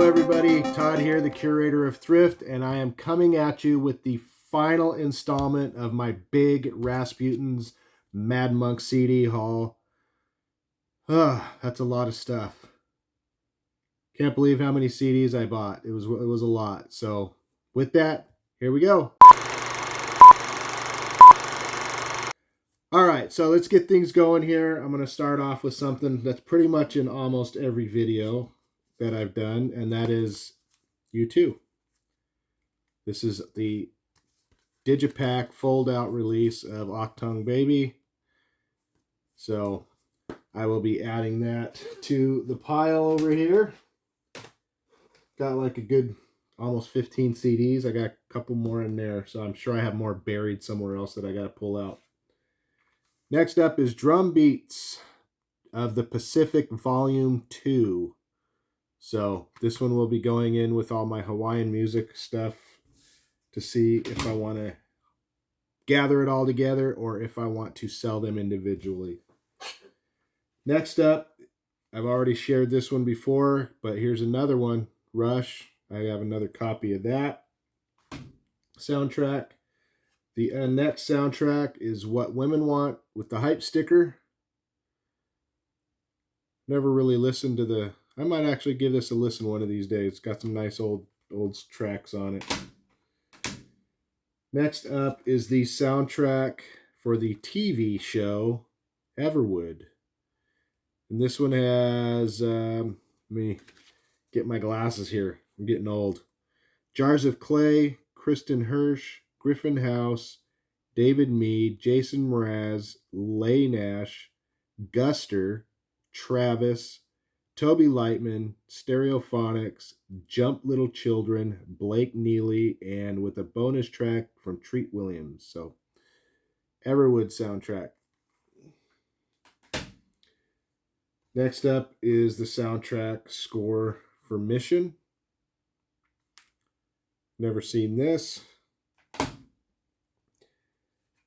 everybody, Todd here, the curator of Thrift, and I am coming at you with the final installment of my big Rasputin's Mad Monk CD haul. That's a lot of stuff. Can't believe how many CDs I bought. It was a lot. So with that, here we go. All right, so let's get things going here. I'm going to start off with something that's pretty much in almost every video that I've done, and that is U2. This is the Digipack fold-out release of Octung Baby. So I will be adding that to the pile over here. Got like a good almost 15 CDs. I got a couple more in there, so I'm sure I have more buried somewhere else that I got to pull out. Next up is Drum Beats of the Pacific Volume 2. So this one will be going in with all my Hawaiian music stuff to see if I want to gather it all together or if I want to sell them individually. Next up, I've already shared this one before, but here's another one, Rush. I have another copy of that soundtrack. The Annette soundtrack is What Women Want with the hype sticker. Never really listened to the... I might actually give this a listen one of these days. It's got some nice old tracks on it. Next up is the soundtrack for the TV show Everwood. And this one has... let me get my glasses here. I'm getting old. Jars of Clay, Kristen Hirsch, Griffin House, David Mead, Jason Mraz, Leigh Nash, Guster, Travis, Toby Lightman, Stereophonics, Jump Little Children, Blake Neely, and with a bonus track from Treat Williams. So, Everwood soundtrack. Next up is the soundtrack score for Mission. Never seen this.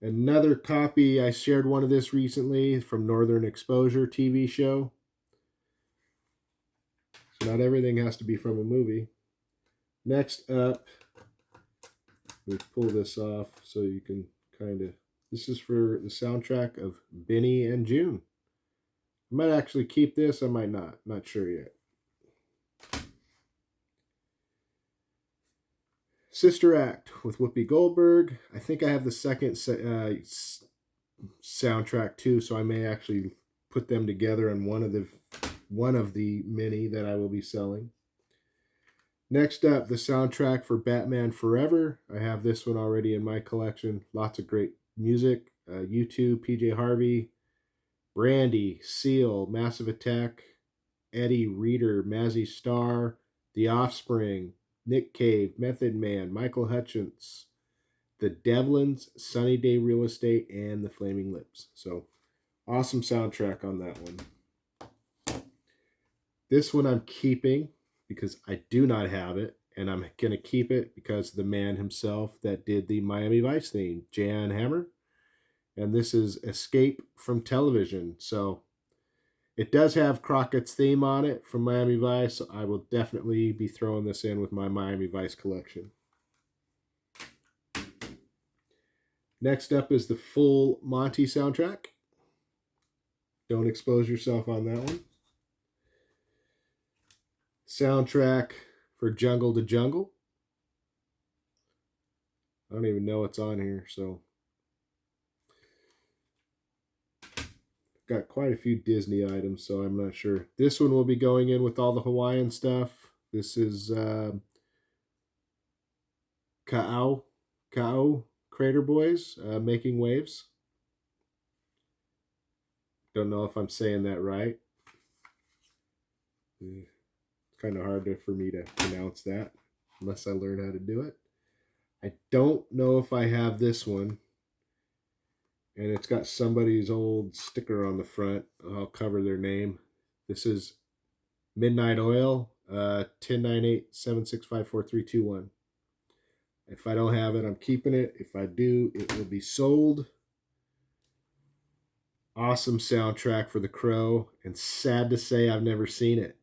Another copy, I shared one of this recently from Northern Exposure TV show. So not everything has to be from a movie. Next up, let me pull this off so you can kind of... This is for the soundtrack of Benny and June. I might actually keep this, I might not. Not sure yet. Sister Act with Whoopi Goldberg. I think I have the second soundtrack too, so I may actually put them together in one of the many that I will be selling. Next up, the soundtrack for Batman Forever. I have this one already in my collection. Lots of great music. U2, PJ Harvey, Brandy, Seal, Massive Attack, Eddie Reader, Mazzy Star, The Offspring, Nick Cave, Method Man, Michael Hutchence, The Devlins, Sunny Day Real Estate, and The Flaming Lips. So, awesome soundtrack on that one. This one I'm keeping because I do not have it, and I'm going to keep it because the man himself that did the Miami Vice theme, Jan Hammer. And this is Escape from Television. So, it does have Crockett's theme on it from Miami Vice, so I will definitely be throwing this in with my Miami Vice collection. Next up is the full Monty soundtrack. Don't expose yourself on that one. Soundtrack for Jungle to Jungle. I don't even know what's on here, so... Got quite a few Disney items, so I'm not sure. This one will be going in with all the Hawaiian stuff. This is Ka'au Crater Boys, Making Waves. Don't know if I'm saying that right. It's kind of hard for me to pronounce that unless I learn how to do it. I don't know if I have this one. And it's got somebody's old sticker on the front. I'll cover their name. This is Midnight Oil, 1098-7654321. If I don't have it, I'm keeping it. If I do, it will be sold. Awesome soundtrack for The Crow. And sad to say, I've never seen it.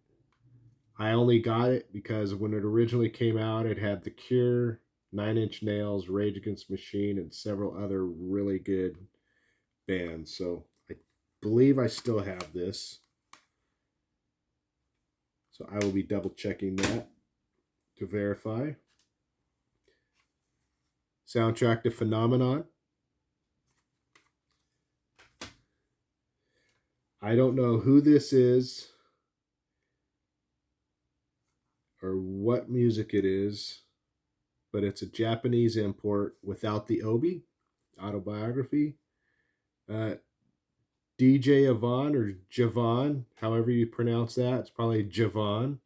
I only got it because when it originally came out, it had The Cure, Nine Inch Nails, Rage Against the Machine, and several other really good bands. So I believe I still have this. So I will be double checking that to verify. Soundtrack to Phenomenon. I don't know who this is or what music it is, but it's a Japanese import without the obi, autobiography. DJ Avon or Javon, however you pronounce that. It's probably Javon.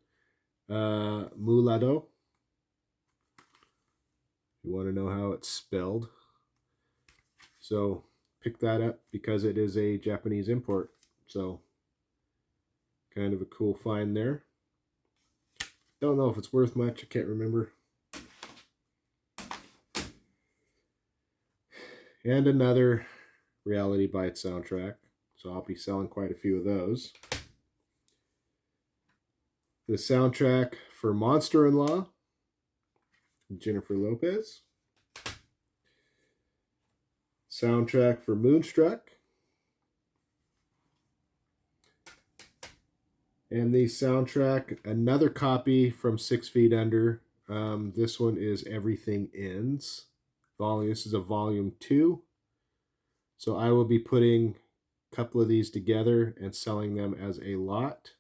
Mulado. You want to know how it's spelled. So pick that up because it is a Japanese import. So kind of a cool find there. Don't know if it's worth much. I can't remember. And another Reality Bites soundtrack. So I'll be selling quite a few of those. The soundtrack for Monster-in-Law, Jennifer Lopez. Soundtrack for Moonstruck. And the soundtrack, another copy from 6 Feet Under. This one is Everything Ends. This is a volume 2. So I will be putting a couple of these together and selling them as a lot.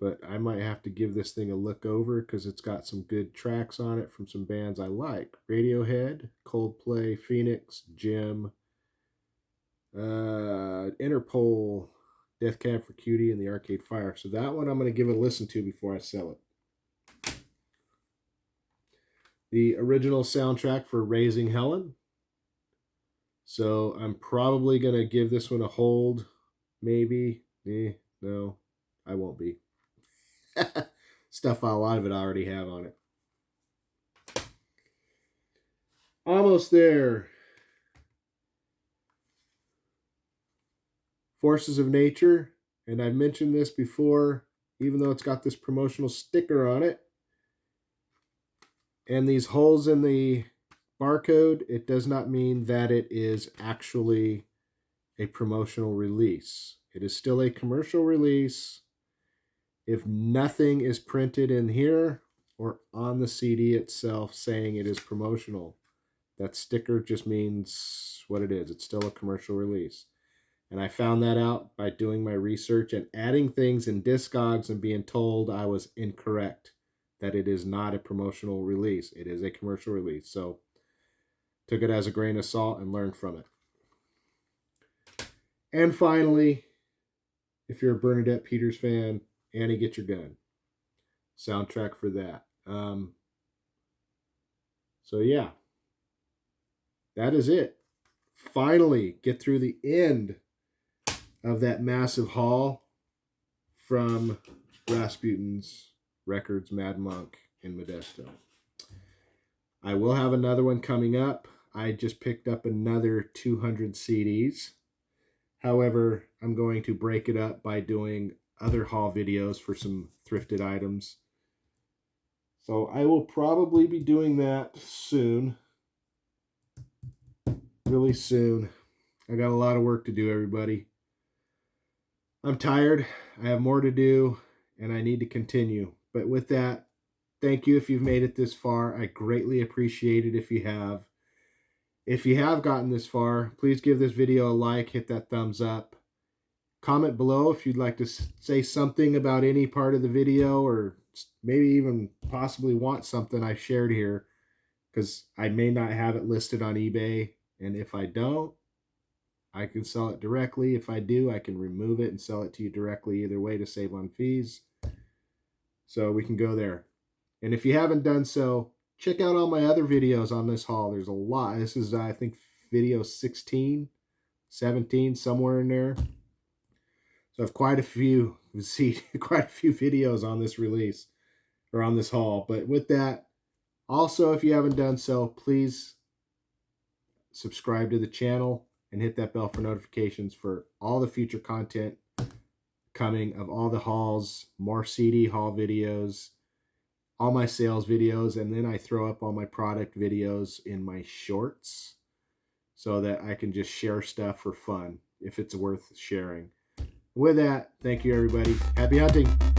But I might have to give this thing a look over because it's got some good tracks on it from some bands I like. Radiohead, Coldplay, Phoenix, Jim, Interpol, Death Cab for Cutie, and the Arcade Fire. So that one I'm going to give a listen to before I sell it. The original soundtrack for Raising Helen. So I'm probably going to give this one a hold. Maybe. No, I won't be. Stuff a lot of it I already have on it. Almost there. Forces of Nature. And I've mentioned this before, even though it's got this promotional sticker on it. And these holes in the barcode, it does not mean that it is actually a promotional release. It is still a commercial release. If nothing is printed in here or on the CD itself saying it is promotional, that sticker just means what it is. It's still a commercial release. And I found that out by doing my research and adding things in Discogs and being told I was incorrect, that it is not a promotional release. It is a commercial release. So took it as a grain of salt and learned from it. And finally, if you're a Bernadette Peters fan, Annie, Get Your Gun. Soundtrack for that. So yeah, that is it. Finally, get through the end of that massive haul from Rasputin's Records, Mad Monk, and Modesto. I will have another one coming up. I just picked up another 200 CDs. However, I'm going to break it up by doing other haul videos for some thrifted items. So I will probably be doing that soon. Really soon. I got a lot of work to do, everybody. I'm tired. I have more to do, and I need to continue. But with that, thank you if you've made it this far. I greatly appreciate it if you have. If you have gotten this far, please give this video a like, hit that thumbs up. Comment below if you'd like to say something about any part of the video, or maybe even possibly want something I shared here, because I may not have it listed on eBay. And if I don't, I can sell it directly. If I do, I can remove it and sell it to you directly, either way, to save on fees. So we can go there. And if you haven't done so, check out all my other videos on this haul. There's a lot. This is, I think, video 16, 17, somewhere in there. So I have quite a few videos on this release, or on this haul. But with that, also, if you haven't done so, please subscribe to the channel and hit that bell for notifications for all the future content coming of all the hauls, more CD haul videos, all my sales videos, and then I throw up all my product videos in my shorts so that I can just share stuff for fun if it's worth sharing. With that, thank you everybody. Happy hunting.